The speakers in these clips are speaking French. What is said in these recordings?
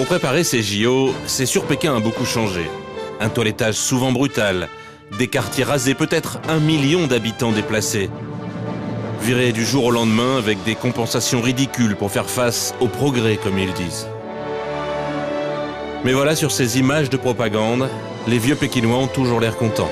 Pour préparer ces JO, c'est sûr Pékin a beaucoup changé. Un toilettage souvent brutal, des quartiers rasés, peut-être 1 million d'habitants déplacés. Virés du jour au lendemain avec des compensations ridicules pour faire face au progrès, comme ils disent. Mais voilà, sur ces images de propagande, les vieux Pékinois ont toujours l'air contents.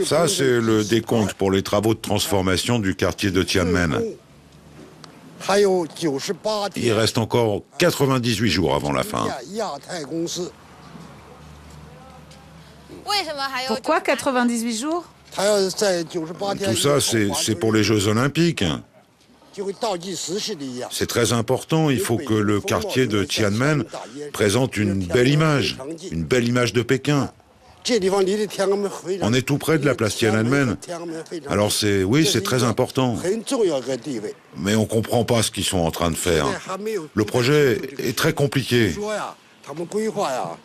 Ça, c'est le décompte pour les travaux de transformation du quartier de Tiananmen. Il reste encore 98 jours avant la fin. Pourquoi 98 jours? Tout ça, c'est pour les Jeux Olympiques. C'est très important, il faut que le quartier de Tiananmen présente une belle image de Pékin. On est tout près de la place Tiananmen. Alors oui, c'est très important. Mais on ne comprend pas ce qu'ils sont en train de faire. Le projet est très compliqué.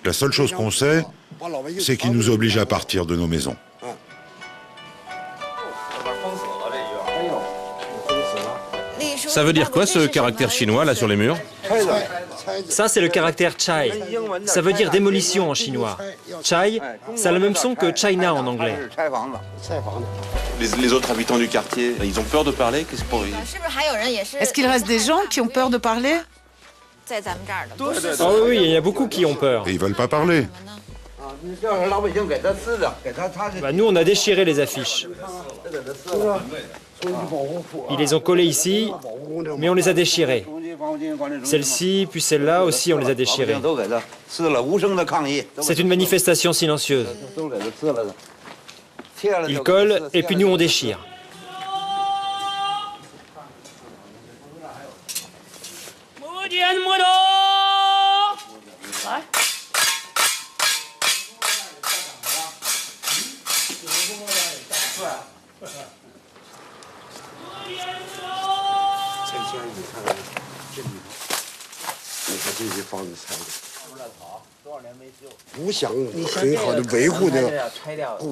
La seule chose qu'on sait, c'est qu'ils nous obligent à partir de nos maisons. Ça veut dire quoi, ce caractère chinois, là, sur les murs? Ça, c'est le caractère Chai. Ça veut dire démolition en chinois. Chai, ça a le même son que China en anglais. Les autres habitants du quartier, ils ont peur de parler? Est-ce qu'il reste des gens qui ont peur de parler? Ah oui, il y a beaucoup qui ont peur. Et ils veulent pas parler. Nous, on a déchiré les affiches. Ils les ont collées ici, mais on les a déchirées. Celle-ci, puis celle-là aussi, on les a déchirées. C'est une manifestation silencieuse. Ils collent, et puis nous, on déchire.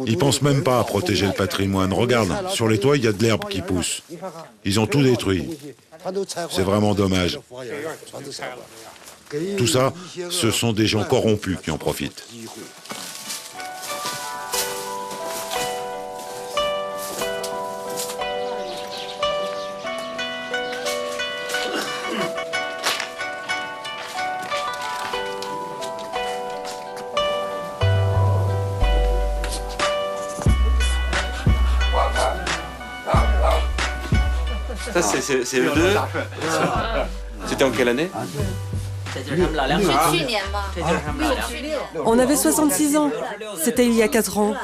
Ils pensent même pas à protéger le patrimoine. Regarde, sur les toits, il y a de l'herbe qui pousse. Ils ont tout détruit. C'est vraiment dommage. Tout ça, ce sont des gens corrompus qui en profitent. Ça, c'est eux deux. C'était en quelle année? On avait 66 ans. C'était il y a 4 ans.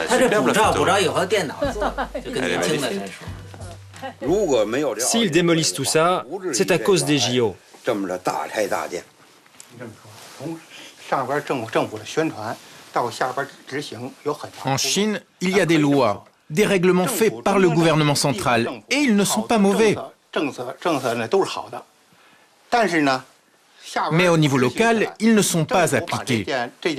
Superbe la photo. Elle est magnifique. S'ils démolissent tout ça, c'est à cause des JO. En Chine, il y a des lois, des règlements faits par le gouvernement central, et ils ne sont pas mauvais. Mais au niveau local, ils ne sont pas appliqués. Il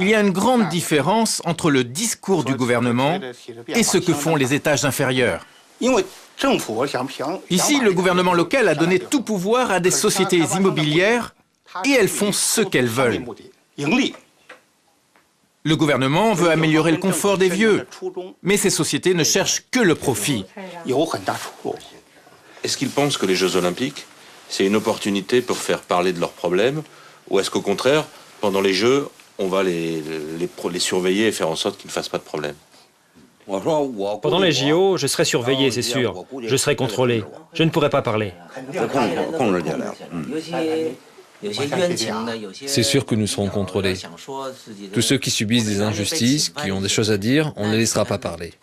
y a une grande différence entre le discours du gouvernement et ce que font les étages inférieurs. Ici, le gouvernement local a donné tout pouvoir à des sociétés immobilières et elles font ce qu'elles veulent. Le gouvernement veut améliorer le confort des vieux, mais ces sociétés ne cherchent que le profit. Est-ce qu'ils pensent que les Jeux Olympiques, c'est une opportunité pour faire parler de leurs problèmes? Ou est-ce qu'au contraire, pendant les Jeux, on va les surveiller et faire en sorte qu'ils ne fassent pas de problème? Pendant les JO, je serai surveillé, c'est sûr. Je serai contrôlé. Je ne pourrai pas parler. C'est sûr que nous serons contrôlés. Tous ceux qui subissent des injustices, qui ont des choses à dire, on ne les laissera pas parler.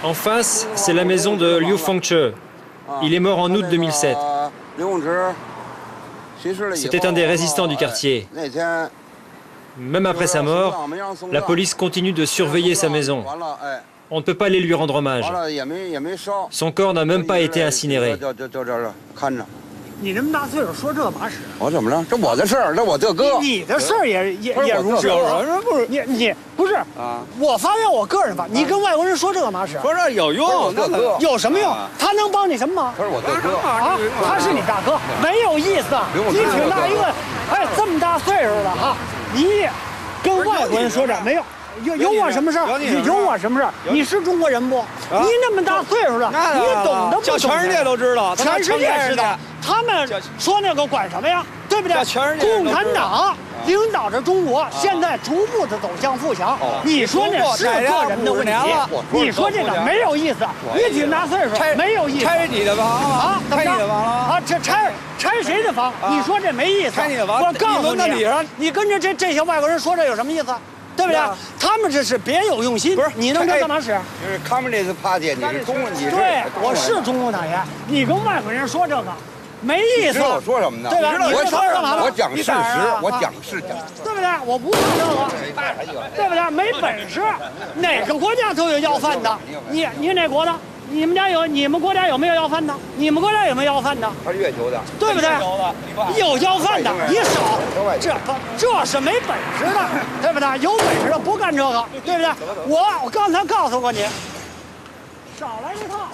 En face, c'est la maison de Liu Fengche. Il est mort en août 2007. C'était un des résistants du quartier. Même après sa mort, la police continue de surveiller sa maison. On ne peut pas aller lui rendre hommage. Son corps n'a même pas été incinéré. 你这么大岁数说这嘛使？我怎么了？这我的事儿，这我这哥。你的事儿也如此。有人不是你不是啊？我发表我个人发，你跟外国人说这个嘛使？说这有用，有什么用？他能帮你什么忙？他是我大哥啊，他是你大哥，没有意思。你挺大一个，哎，这么大岁数了哈，你跟外国人说这没用。 有我什么事儿？有我什么事儿？你是中国人不？你那么大岁数了，你懂得不懂？全世界都知道，全世界知道。他们说那个管什么呀？对不对？共产党领导着中国，现在逐步的走向富强。你说那是个人的问题，你说这个没有意思。你挺大岁数，没有意思。拆你的房啊？怎么着？啊，这拆谁的房？你说这没意思。拆你的房。我告诉你，你跟着这些外国人说这有什么意思？ 对不对？他们这是别有用心，不是？你能这干嘛使？就是 Communist Party， 你是中国，你是对，我是中共党员。你跟外国人说这个，没意思。我说什么呢？对吧？你说干嘛呢？我讲事实，我讲事实，对不对？我不说这个，对不对？没本事，哪个国家都有要饭的。你哪国的？ 你们家有？你们国家有没有要饭的？你们国家有没有要饭的？他是月球的，对不对？有要饭的，你少，这是没本事的，对不对？有本事的不干这个，对不对？我刚才告诉过你，少来一套。